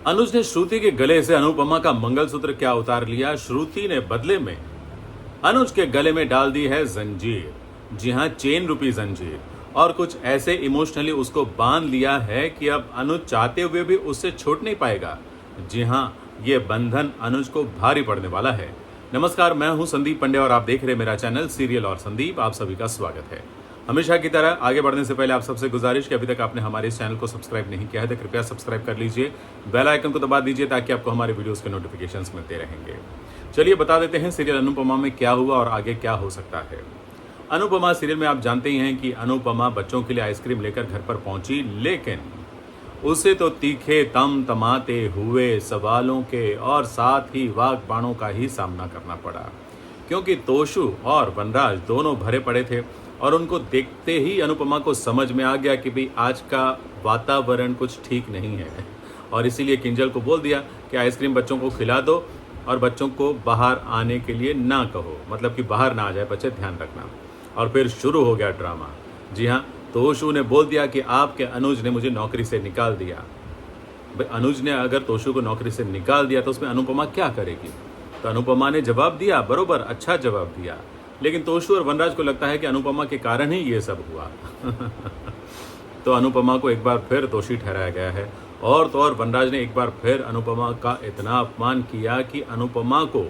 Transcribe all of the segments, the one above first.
अनुज ने श्रुति के गले से अनुपमा का मंगलसूत्र क्या उतार लिया, श्रुति ने बदले में अनुज के गले में डाल दी है जंजीर। जी हाँ, चेन रूपी जंजीर। और कुछ ऐसे इमोशनली उसको बांध लिया है कि अब अनुज चाहते हुए भी उससे छूट नहीं पाएगा। जी हाँ, ये बंधन अनुज को भारी पड़ने वाला है। नमस्कार, मैं हूं संदीप पंडे और आप देख रहे हैं मेरा चैनल सीरियल और संदीप। आप सभी का स्वागत है। हमेशा की तरह आगे बढ़ने से पहले आप सबसे गुजारिश कि अभी तक आपने हमारे इस चैनल को सब्सक्राइब नहीं किया है तो कृपया सब्सक्राइब कर लीजिए, बेल आइकन को दबा दीजिए ताकि आपको हमारे वीडियोस के नोटिफिकेशंस मिलते रहेंगे। चलिए बता देते हैं सीरियल अनुपमा में क्या हुआ और आगे क्या हो सकता है। अनुपमा सीरियल में आप जानते ही हैं कि अनुपमा बच्चों के लिए आइसक्रीम लेकर घर पर पहुंची, लेकिन उसे तो तीखे तम तमाते हुए सवालों के और साथ ही वाग बाणों का ही सामना करना पड़ा, क्योंकि तोशु और वनराज दोनों भरे पड़े थे और उनको देखते ही अनुपमा को समझ में आ गया कि भाई आज का वातावरण कुछ ठीक नहीं है। और इसीलिए किंजल को बोल दिया कि आइसक्रीम बच्चों को खिला दो और बच्चों को बाहर आने के लिए ना कहो, मतलब कि बाहर ना आ जाए बच्चे, ध्यान रखना। और फिर शुरू हो गया ड्रामा। जी हाँ, तोशु ने बोल दिया कि आपके अनुज ने मुझे नौकरी से निकाल दिया। भाई अनुज ने अगर तोशु को नौकरी से निकाल दिया तो उसमें अनुपमा क्या करेगी? तो अनुपमा ने जवाब दिया, बरोबर अच्छा जवाब दिया। लेकिन तोशु और वनराज को लगता है कि अनुपमा के कारण ही ये सब हुआ। तो अनुपमा को एक बार फिर दोषी ठहराया गया है। और तो और वनराज ने एक बार फिर अनुपमा का इतना अपमान किया कि अनुपमा को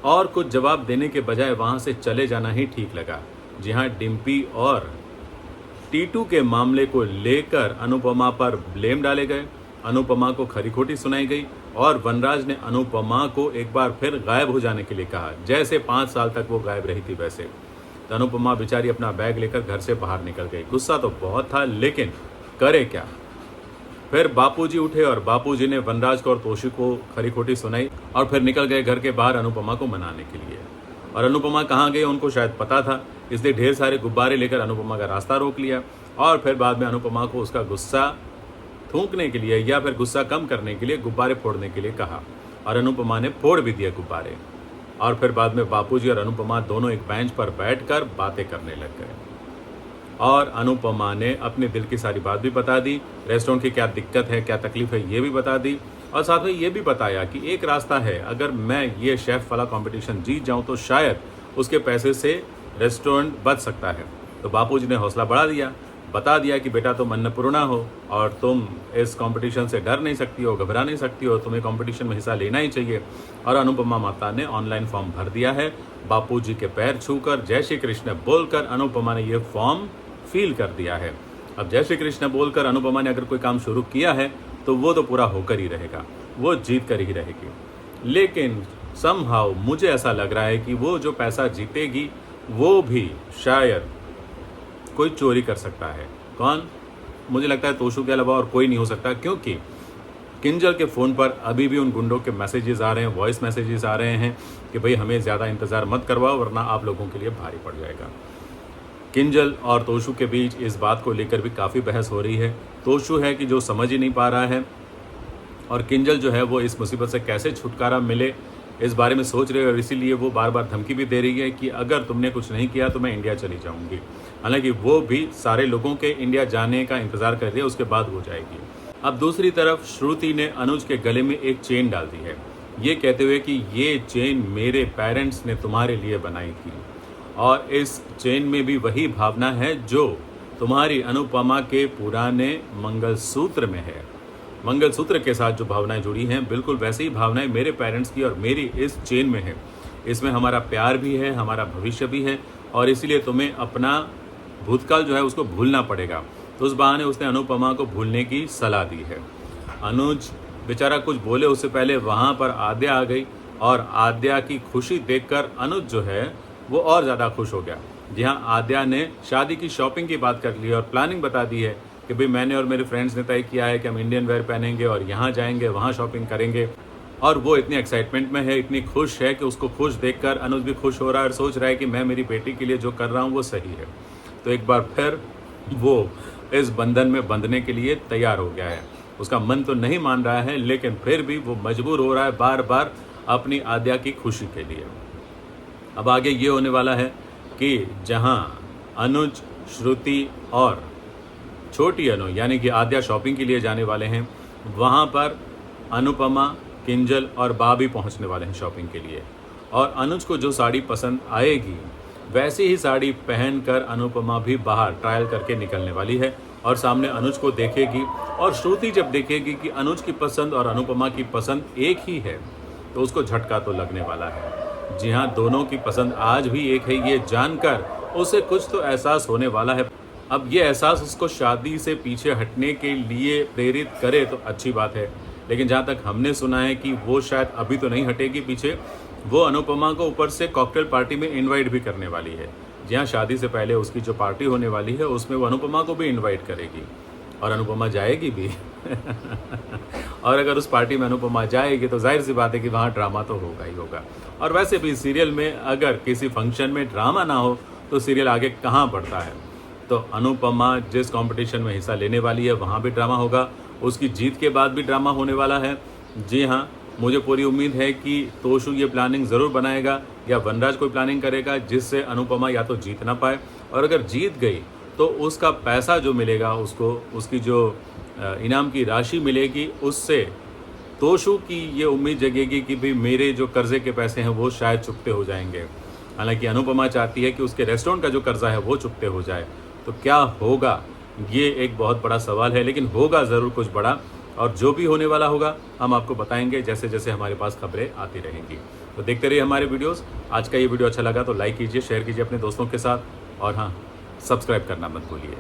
और कुछ जवाब देने के बजाय वहां से चले जाना ही ठीक लगा। जी हाँ, डिम्पी और टीटू के मामले को लेकर अनुपमा पर ब्लेम डाले गए, अनुपमा को खरी खोटी सुनाई गई और वनराज ने अनुपमा को एक बार फिर गायब हो जाने के लिए कहा, जैसे 5 साल तक वो गायब रही थी वैसे। तो अनुपमा बेचारी अपना बैग लेकर घर से बाहर निकल गई। गुस्सा तो बहुत था, लेकिन करे क्या। फिर बापूजी उठे और बापूजी ने वनराज को और तोशु को खरी खोटी सुनाई और फिर निकल गए घर के बाहर अनुपमा को मनाने के लिए। और अनुपमा कहाँ गई उनको शायद पता था, इसलिए ढेर सारे गुब्बारे लेकर अनुपमा का रास्ता रोक लिया। और फिर बाद में अनुपमा को उसका गुस्सा थूकने के लिए या फिर गुस्सा कम करने के लिए गुब्बारे फोड़ने के लिए कहा और अनुपमा ने फोड़ भी दिए गुब्बारे। और फिर बाद में बापूजी और अनुपमा दोनों एक बेंच पर बैठकर बातें करने लग गए और अनुपमा ने अपने दिल की सारी बात भी बता दी, रेस्टोरेंट की क्या दिक्कत है, क्या तकलीफ है, ये भी बता दी। और साथ में ये भी बताया कि एक रास्ता है, अगर मैं ये शेफ वाला कंपटीशन जीत जाऊं तो शायद उसके पैसे से रेस्टोरेंट बच सकता है। तो बापूजी ने हौसला बढ़ा दिया, बता दिया कि बेटा तुम अन्नपूर्णा हो और तुम इस कंपटीशन से डर नहीं सकती हो, घबरा नहीं सकती हो, तुम्हें कंपटीशन में हिस्सा लेना ही चाहिए। और अनुपमा माता ने ऑनलाइन फॉर्म भर दिया है। बापूजी के पैर छूकर जय श्री कृष्ण बोलकर अनुपमा ने ये फॉर्म फिल कर दिया है। अब जय श्री कृष्ण बोलकर अनुपमा ने अगर कोई काम शुरू किया है तो वो तो पूरा होकर ही रहेगा, वो जीत कर ही रहेगी। लेकिन समहाउ मुझे ऐसा लग रहा है कि वो जो पैसा जीतेगी वो भी शायद कोई चोरी कर सकता है। कौन? मुझे लगता है तोशु के अलावा और कोई नहीं हो सकता, क्योंकि किंजल के फ़ोन पर अभी भी उन गुंडों के मैसेजेस आ रहे हैं, वॉइस मैसेजेस आ रहे हैं कि भाई हमें ज़्यादा इंतज़ार मत करवाओ वरना आप लोगों के लिए भारी पड़ जाएगा। किंजल और तोशु के बीच इस बात को लेकर भी काफ़ी बहस हो रही है। तोशु है कि जो समझ ही नहीं पा रहा है और किंजल जो है वो इस मुसीबत से कैसे छुटकारा मिले इस बारे में सोच रहे हैं और इसीलिए वो बार बार धमकी भी दे रही है कि अगर तुमने कुछ नहीं किया तो मैं इंडिया चली जाऊंगी। हालांकि वो भी सारे लोगों के इंडिया जाने का इंतज़ार कर रही है, उसके बाद वो जाएगी। अब दूसरी तरफ श्रुति ने अनुज के गले में एक चेन डाल दी है, ये कहते हुए कि ये चेन मेरे पेरेंट्स ने तुम्हारे लिए बनाई थी और इस चेन में भी वही भावना है जो तुम्हारी अनुपमा के पुराने मंगलसूत्र में है। मंगलसूत्र के साथ जो भावनाएं जुड़ी हैं बिल्कुल वैसी ही भावनाएं मेरे पेरेंट्स की और मेरी इस चेन में है। इसमें हमारा प्यार भी है, हमारा भविष्य भी है और इसीलिए तुम्हें अपना भूतकाल जो है उसको भूलना पड़ेगा। तो उस बहाने उसने अनुपमा को भूलने की सलाह दी है। अनुज बेचारा कुछ बोले उससे पहले वहाँ पर आद्या आ गई और आद्या की खुशी देखकर अनुज जो है वो और ज़्यादा खुश हो गया। जी हाँ, आद्या ने शादी की शॉपिंग की बात कर ली और प्लानिंग बता दी है कि भाई मैंने और मेरे फ्रेंड्स ने तय किया है कि हम इंडियन वेयर पहनेंगे और यहाँ जाएंगे, वहाँ शॉपिंग करेंगे। और वो इतनी एक्साइटमेंट में है, इतनी खुश है कि उसको खुश देखकर अनुज भी खुश हो रहा है और सोच रहा है कि मैं मेरी बेटी के लिए जो कर रहा हूँ वो सही है। तो एक बार फिर वो इस बंधन में बंधने के लिए तैयार हो गया है। उसका मन तो नहीं मान रहा है, लेकिन फिर भी वो मजबूर हो रहा है बार बार अपनी आद्या की खुशी के लिए। अब आगे ये होने वाला है कि जहाँ अनुज, श्रुति और छोटी अनु यानी कि आद्या शॉपिंग के लिए जाने वाले हैं, वहाँ पर अनुपमा, किंजल और बा भी पहुंचने वाले हैं शॉपिंग के लिए। और अनुज को जो साड़ी पसंद आएगी वैसी ही साड़ी पहनकर अनुपमा भी बाहर ट्रायल करके निकलने वाली है और सामने अनुज को देखेगी। और श्रुति जब देखेगी कि अनुज की पसंद और अनुपमा की पसंद एक ही है तो उसको झटका तो लगने वाला है। जी हाँ, दोनों की पसंद आज भी एक है, ये जानकर उसे कुछ तो एहसास होने वाला है। अब ये एहसास उसको शादी से पीछे हटने के लिए प्रेरित करे तो अच्छी बात है, लेकिन जहाँ तक हमने सुना है कि वो शायद अभी तो नहीं हटेगी पीछे, वो अनुपमा को ऊपर से कॉकटेल पार्टी में इनवाइट भी करने वाली है। जी हाँ, शादी से पहले उसकी जो पार्टी होने वाली है उसमें वो अनुपमा को भी इनवाइट करेगी और अनुपमा जाएगी भी और अगर उस पार्टी में अनुपमा जाएगी तो जाहिर सी बात है कि वहाँ ड्रामा तो होगा ही होगा। और वैसे भी सीरियल में अगर किसी फंक्शन में ड्रामा ना हो तो सीरियल आगे कहाँ बढ़ता है। तो अनुपमा जिस कंपटीशन में हिस्सा लेने वाली है वहाँ भी ड्रामा होगा, उसकी जीत के बाद भी ड्रामा होने वाला है। जी हाँ, मुझे पूरी उम्मीद है कि तोशु ये प्लानिंग ज़रूर बनाएगा या वनराज कोई प्लानिंग करेगा जिससे अनुपमा या तो जीत ना पाए, और अगर जीत गई तो उसका पैसा जो मिलेगा उसको, उसकी जो इनाम की राशि मिलेगी, उससे तोशु की ये उम्मीद जगेगी कि भाई मेरे जो कर्जे के पैसे हैं वो शायद चुकते हो जाएंगे। हालांकि अनुपमा चाहती है कि उसके रेस्टोरेंट का जो कर्जा है वो चुकते हो जाए। तो क्या होगा ये एक बहुत बड़ा सवाल है, लेकिन होगा ज़रूर कुछ बड़ा, और जो भी होने वाला होगा हम आपको बताएंगे जैसे जैसे हमारे पास खबरें आती रहेंगी। तो देखते रहिए हमारे वीडियोस। आज का ये वीडियो अच्छा लगा तो लाइक कीजिए, शेयर कीजिए अपने दोस्तों के साथ, और हाँ, सब्सक्राइब करना मत भूलिए।